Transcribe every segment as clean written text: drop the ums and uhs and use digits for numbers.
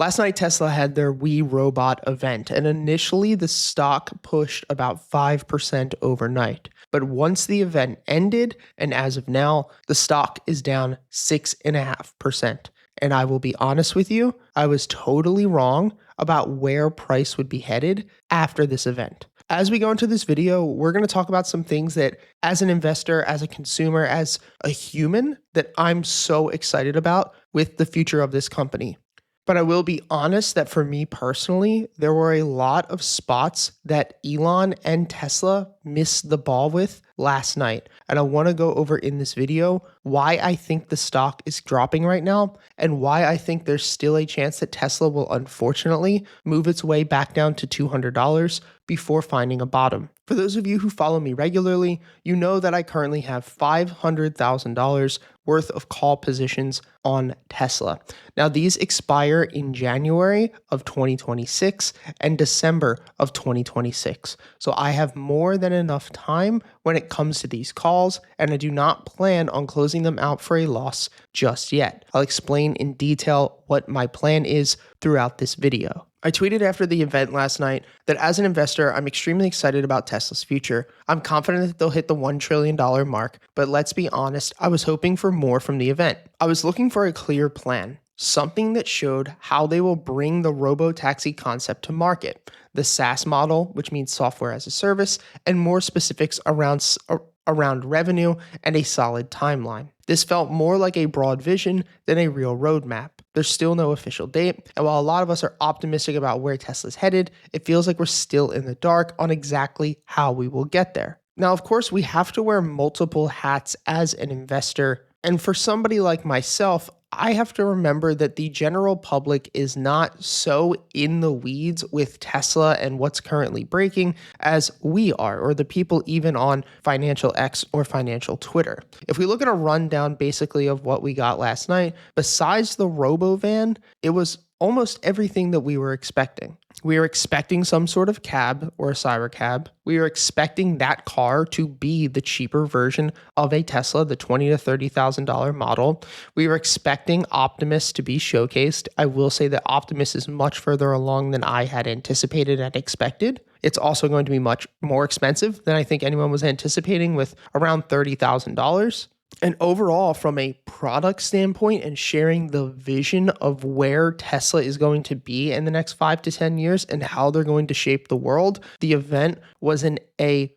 Last night, Tesla had their We Robot event, and initially the stock pushed about 5% overnight. But once the event ended, and as of now, the stock is down 6.5%. And I will be honest with you, I was totally wrong about where price would be headed after this event. As we go into this video, we're going to talk about some things that, as an investor, as a consumer, as a human, that I'm so excited about with the future of this company. But I will be honest that for me personally, there were a lot of spots that Elon and Tesla missed the ball with last night. And I want to go over in this video why I think the stock is dropping right now and why I think there's still a chance that Tesla will unfortunately move its way back down to $200 before finding a bottom. For those of you who follow me regularly, you know that I currently have $500,000 worth of call positions on Tesla. Now, these expire in January of 2026 and December of 2026. So I have more than enough time when it comes to these calls, and I do not plan on closing them out for a loss just yet. I'll explain in detail what my plan is throughout this video. I tweeted after the event last night that as an investor, I'm extremely excited about Tesla's future. I'm confident that they'll hit the $1 trillion mark, but let's be honest, I was hoping for more from the event. I was looking for a clear plan, something that showed how they will bring the robo-taxi concept to market, the SaaS model, which means software as a service, and more specifics around revenue and a solid timeline. This felt more like a broad vision than a real roadmap. There's still no official date, and while a lot of us are optimistic about where Tesla's headed, it feels like we're still in the dark on exactly how we will get there. Now, of course, we have to wear multiple hats as an investor, and for somebody like myself, I have to remember that the general public is not so in the weeds with Tesla and what's currently breaking as we are, or the people even on Financial X or Financial Twitter. If we look at a rundown basically of what we got last night, besides the RoboVan, it was almost everything that we were expecting. We were expecting some sort of cab or a cyber cab. We were expecting that car to be the cheaper version of a Tesla, the $20,000 to $30,000 model. We were expecting Optimus to be showcased. I will say that Optimus is much further along than I had anticipated and expected. It's also going to be much more expensive than I think anyone was anticipating, with around $30,000. And overall, from a product standpoint and sharing the vision of where Tesla is going to be in the next 5 to 10 years and how they're going to shape the world, the event was an A+.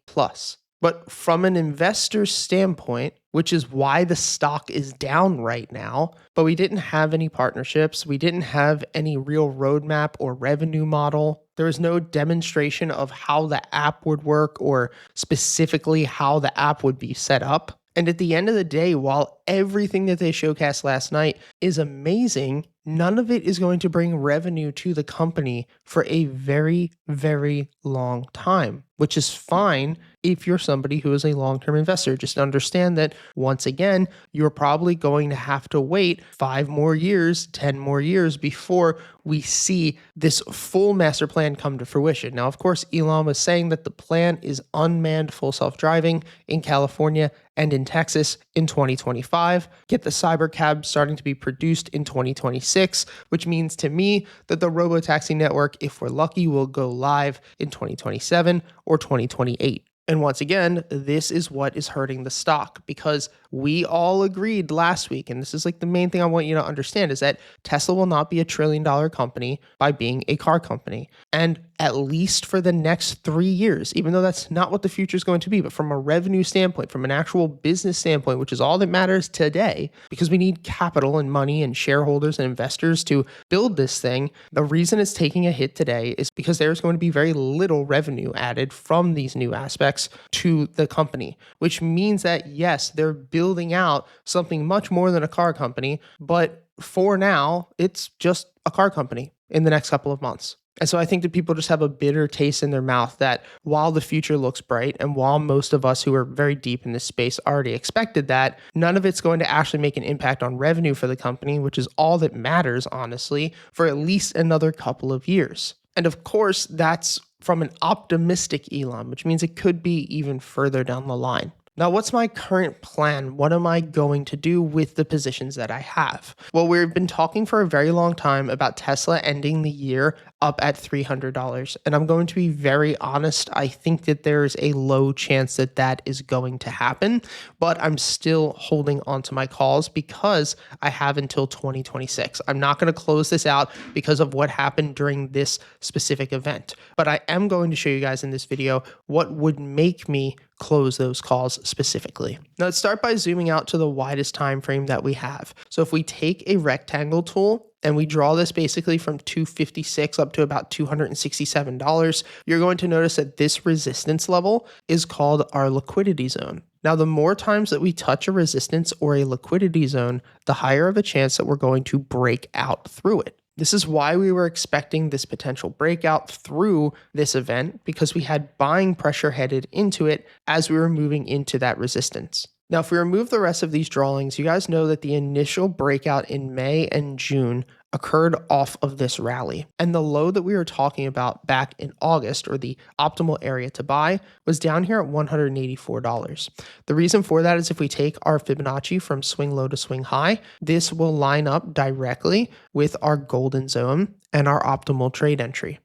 But from an investor standpoint, which is why the stock is down right now, but we didn't have any partnerships, we didn't have any real roadmap or revenue model. There was no demonstration of how the app would work or specifically how the app would be set up. And at the end of the day, while everything that they showcased last night is amazing, none of it is going to bring revenue to the company for a very, very long time, which is fine if you're somebody who is a long-term investor. Just understand that, once again, you're probably going to have to wait 5 more years, 10 more years before we see this full master plan come to fruition. Now, of course, Elon was saying that the plan is unmanned full self-driving in California and in Texas in 2025. Get the Cybercab starting to be produced in 2026, which means to me that the robotaxi network, if we're lucky, will go live in 2027 or 2028. And once again, this is what is hurting the stock, because we all agreed last week, and this is like the main thing I want you to understand, is that Tesla will not be a $1 trillion company by being a car company. And at least for the next 3 years, even though that's not what the future is going to be, but from a revenue standpoint, from an actual business standpoint, which is all that matters today, because we need capital and money and shareholders and investors to build this thing, the reason it's taking a hit today is because there's going to be very little revenue added from these new aspects to the company, which means that, yes, they're building out something much more than a car company, but for now, it's just a car company in the next couple of months. And so I think that people just have a bitter taste in their mouth that while the future looks bright, and while most of us who are very deep in this space already expected that, none of it's going to actually make an impact on revenue for the company, which is all that matters, honestly, for at least another couple of years. And of course, that's from an optimistic Elon, which means it could be even further down the line. Now, what's my current plan? What am I going to do with the positions that I have? Well, we've been talking for a very long time about Tesla ending the year up at $300. And I'm going to be very honest. I think that there's a low chance that that is going to happen, but I'm still holding on to my calls because I have until 2026. I'm not going to close this out because of what happened during this specific event, but I am going to show you guys in this video what would make me close those calls specifically. Now let's start by zooming out to the widest time frame that we have. So if we take a rectangle tool and we draw this basically from 256 up to about $267, you're going to notice that this resistance level is called our liquidity zone. Now, the more times that we touch a resistance or a liquidity zone, the higher of a chance that we're going to break out through it. This is why we were expecting this potential breakout through this event, because we had buying pressure headed into it as we were moving into that resistance. Now, if we remove the rest of these drawings, you guys know that the initial breakout in May and June occurred off of this rally. And the low that we were talking about back in August, or the optimal area to buy, was down here at $184. The reason for that is if we take our Fibonacci from swing low to swing high, this will line up directly with our golden zone and our optimal trade entry.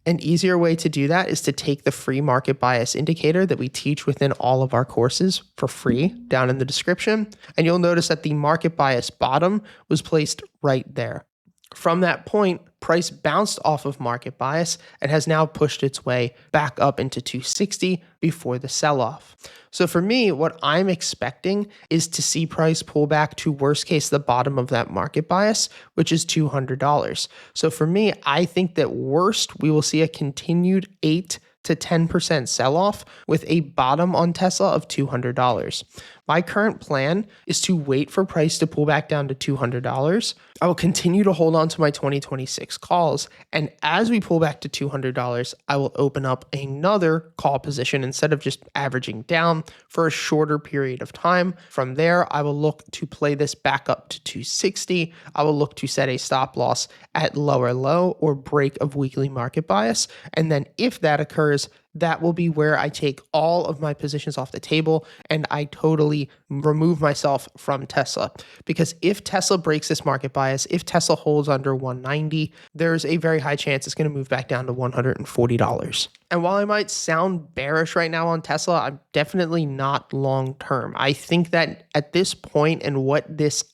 An easier way to do that is to take the free market bias indicator that we teach within all of our courses for free down in the description. And you'll notice that the market bias bottom was placed right there. From that point, price bounced off of market bias and has now pushed its way back up into 260 before the sell-off. So for me, what I'm expecting is to see price pull back to worst case the bottom of that market bias, which is $200. So for me, I think that worst, we will see a continued 8 to 10% sell-off with a bottom on Tesla of $200. My current plan is to wait for price to pull back down to $200. I will continue to hold on to my 2026 calls. And as we pull back to $200, I will open up another call position instead of just averaging down for a shorter period of time. From there, I will look to play this back up to 260. I will look to set a stop loss at lower low or break of weekly market bias. And then if that occurs, that will be where I take all of my positions off the table and I totally remove myself from Tesla. Because if Tesla breaks this market bias, if Tesla holds under 190, there's a very high chance it's going to move back down to $140. And while I might sound bearish right now on Tesla, I'm definitely not long term. I think that at this point and what this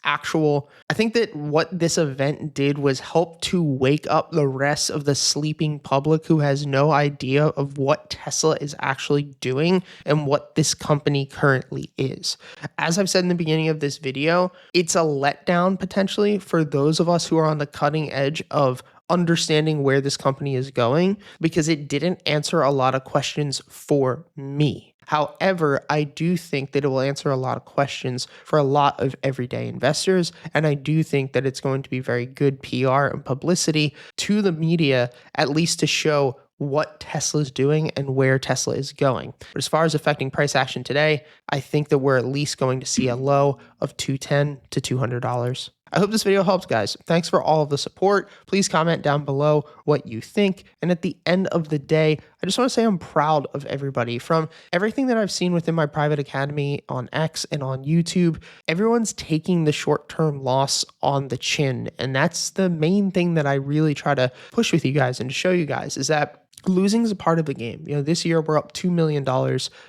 event did was help to wake up the rest of the sleeping public who has no idea of what Tesla is actually doing and what this company currently is. As I've said in the beginning of this video, it's a letdown potentially for those of us who are on the cutting edge of understanding where this company is going, because it didn't answer a lot of questions for me. However, I do think that it will answer a lot of questions for a lot of everyday investors, and I do think that it's going to be very good PR and publicity to the media, at least to show what Tesla's doing and where Tesla is going. But as far as affecting price action today, I think that we're at least going to see a low of $210 to $200. I hope this video helped, guys. Thanks for all of the support. Please comment down below what you think. And at the end of the day, I just want to say I'm proud of everybody. From everything that I've seen within my private academy on X and on YouTube, everyone's taking the short-term loss on the chin. And that's the main thing that I really try to push with you guys and to show you guys is that losing is a part of the game. This year we're up $2 million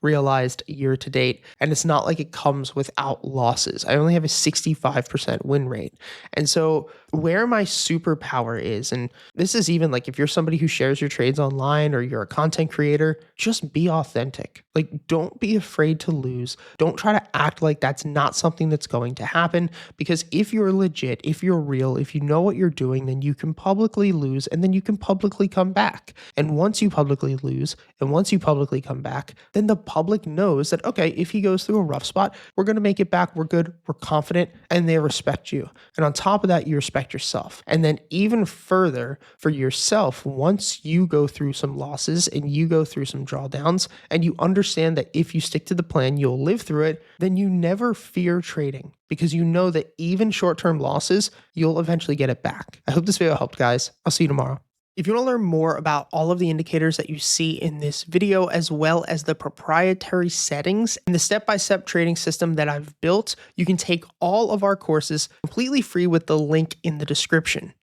realized year to date, and it's not like it comes without losses. I only have a 65% win rate. And so where my superpower is, and this is even like if you're somebody who shares your trades online or you're a content creator, just be authentic. Like, don't be afraid to lose. Don't try to act like that's not something that's going to happen, because if you're legit, if you're real, if you know what you're doing, then you can publicly lose and then you can publicly come back. And once you publicly lose and once you publicly come back, then the public knows that, okay, if he goes through a rough spot, we're going to make it back. We're good. We're confident, and they respect you. And on top of that, you respect yourself. And then even further for yourself, once you go through some losses and you go through some drawdowns and you understand that if you stick to the plan, you'll live through it, then you never fear trading, because you know that even short-term losses, you'll eventually get it back. I hope this video helped, guys. I'll see you tomorrow. If you want to learn more about all of the indicators that you see in this video, as well as the proprietary settings and the step-by-step trading system that I've built, you can take all of our courses completely free with the link in the description.